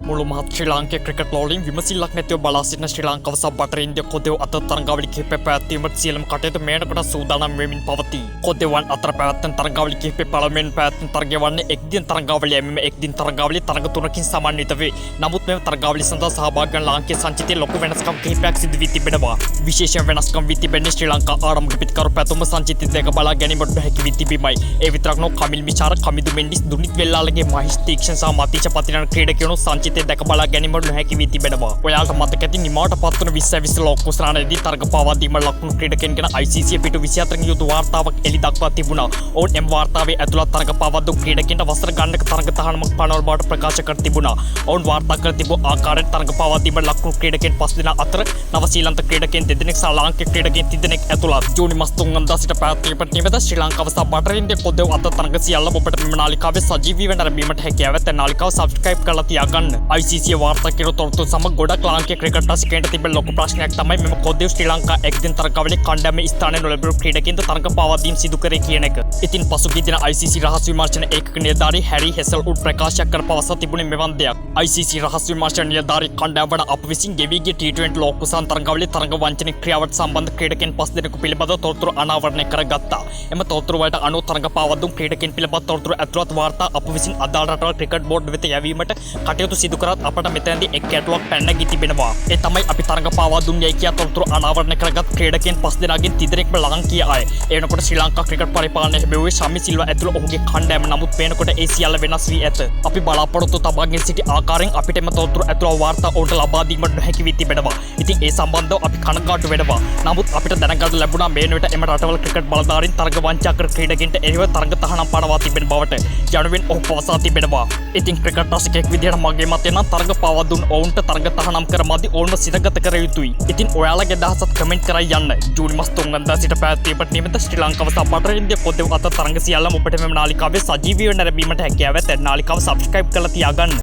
මුළු මහත් ශ්‍රී ලාංකේය ක්‍රිකට් ලෝලීන් විමසිල්ලක් නැතිව බලා සිටින ශ්‍රී ලංකාව සහ බටර් ඉන්දිය කොදෙව් අතර තරඟාවලි කිහිපයක් පැවැත්වීමට සියලුම කටයුතු මේනකට සූදානම් වෙමින් පවතී. කොදෙවන් අතර පැවැත්වෙන තරඟාවලි කිහිපේ පළමුවෙන් පැවැත්වෙන තරගය වන්නේ එක්දින තරඟාවලිය. මෙම එක්දින තරඟාවලිය තරඟ තුනකින් සමන්විත වේ. නමුත් මෙම තරඟාවලිය සඳහා සහභාගී වන ලාංකේය සංචිතයේ ලොකු වෙනස්කම් කිහිපයක් සිදු වී තිබෙනවා. විශේෂයෙන් වෙනස්කම් වී තිබෙන්නේ ශ්‍රී ලංකා ආරම්භක පිටකරු පැතුම සංචිතය දෙක බලා ගැනීමට නොහැකි වී තිබීමයි. ඒ විතරක් නොව කමිල් මිචාර, කමිදු මෙන්ඩිස්, දුනිත් වෙල්ලාලගේ මහිෂ් තීක්ෂණ සහ මතීෂ පතිරණ ක්‍රීඩකයන්ු සංචිතය දැක බලා ගැනීමට නොහැකි වී තිබෙනවා. ඔයාලට මතක ඇති නිමාවට පත්වන 2020 ලෝක කුසලානේදී තරග පවා දීම ලකුණු ක්‍රීඩකයන් ගැන ICC පිටු 24 යුතු වාර්තාවක් එළි දක්වා තිබුණා. ඔවුන් එම වාර්තාවේ ඇතුළත් තරග පවා දුන් ක්‍රීඩකයන්ට වසර ගණනක තරග තහනමක් පනවන බවට ප්‍රකාශ කර තිබුණා. ඔවුන් වාර්තා කර තිබූ ආකාරයෙන් තරග පවා දීම ලකුණු ක්‍රීඩකයන් 5 දෙනා අතර නව ශ්‍රීලංක ක්‍රීඩකයන් 2 දෙනෙක් සහ ලාංකික ක්‍රීඩකයන් 3 දෙනෙක් ඇතුළත්. ජූනි මාස 3 වෙනිදා සිට පැවැත්වීමට නියමිත ශ්‍රී ලංකාව සහ බටර් ඉන්දිය කොදෙව් අතර තරග සියල්ල ඔබට මෙම නාලිකාවේ සජීවීව නැරඹීමට හැකියාව ඇත. නාලිකාව සබ්ස්ක්‍රයිබ් කරලා තියාගන්න. ICC වාර්තා කෙරුණු තොරතුරු සමග ගොඩක් ලාංකේය ක්‍රිකට් රසිකයන්ට තිබෙන ලොකු ප්‍රශ්නයක් තමයි මෙම කොදෙව් ශ්‍රී ලංකා එක්දින තරගාවලියේ කණ්ඩායමේ ස්ථානය නොලැබුණු ක්‍රීඩකයන්ට තරග පවා දීම සිදු කරේ කියන එක. ඉතින් පසුගිය දින ICC රහස් විමර්ශන ඒකක නිලධාරී හැරි හෙසල්වුඩ් ප්‍රකාශයක් කර පවසා තිබුණේ මෙවන් දෙයක්. ICC රහස් විමර්ශන නිලධාරී කණ්ඩායම වන අප විසින් ගෙවී ගිය T20 ලෝක කුසලාන තරගාවලියේ තරග වංචනික ක්‍රියාවට සම්බන්ධ ක්‍රීඩකයන් 5 දෙනෙකු පිළිබඳව තොරතුරු අනාවරණය කරගත්තා. එම තොරතුරු වලට අනුව තරග පවා දුන් ක්‍රීඩකයන් පිළිබඳ තොරතුරු ඇතුළත් වාර්තා අප විසින් අදාළ රටවල් ක්‍රිකට් බෝඩ් වෙත යැවීමට කටයුතු සිදු කරත් අපට මෙතනදී එක් ගැටලුවක් පැන නැගී තිබෙනවා. ඒ තමයි අපි තරග පවා දුන් යයි කියා තොරතුරු අනාවරණය කරගත් ක්‍රීඩකයන් 5 දෙනාගෙන් 3 දෙනෙක්ම ලාංකීය අය. ඒ වෙනකොට ශ්‍රී ලංකා ක්‍රිකට් පරිපාලනය හැබැයි ශමි සිල්වා ඇතුළු ඔහුගේ කණ්ඩායම නමුත් පේනකොට ඒ සියල්ල වෙනස් වී ඇත. අපි බලාපොරොත්තු තබාගෙන සිටි ආකාරයෙන් අපිට එම තොරතුරු ඇතුළු වාර්තා ඔවුන්ට ලබා දීමට නොහැකි වී තිබෙනවා. ඉතින් ඒ සම්බන්ධව අපි කනගාටු වෙනවා. නමුත් අපිට දැනගන්න ලැබුණා මේ වෙනකොට එම රටවල් ක්‍රිකට් බලධාරීන් තරග වංචා කර ක්‍රීඩකයන්ට එරෙහිව තරග තහනම් පනවා තිබෙන බවට යනුවෙන් ඔහු පවසා තිබෙනවා. ඉතින් ක්‍රිකට් රසිකයෙක් විදිහට මගේ මතය නම් තරග පවා දුන් ඔවුන්ට තරග තහනම් කර මදි ඔවුන්ව සිතගත කර යුතුයි. ඉතින් ඔයාලගේ අදහසත් කමෙන්ට් කරලා යන්න. ජූනි මාස 3 වෙනිදා සිට පැවැත්වීමට නියමිත ශ්‍රී ලංකාව සහ බටර් ඉන්දිය කොදෙව් අතර තරග සියල්ලම ඔබට මෙම නාලිකාවේ සජීවීව නැරඹීමට හැකියාව ඇත. නාලිකාව සබ්ස්ක්‍රයිබ් කරලා තියාගන්න.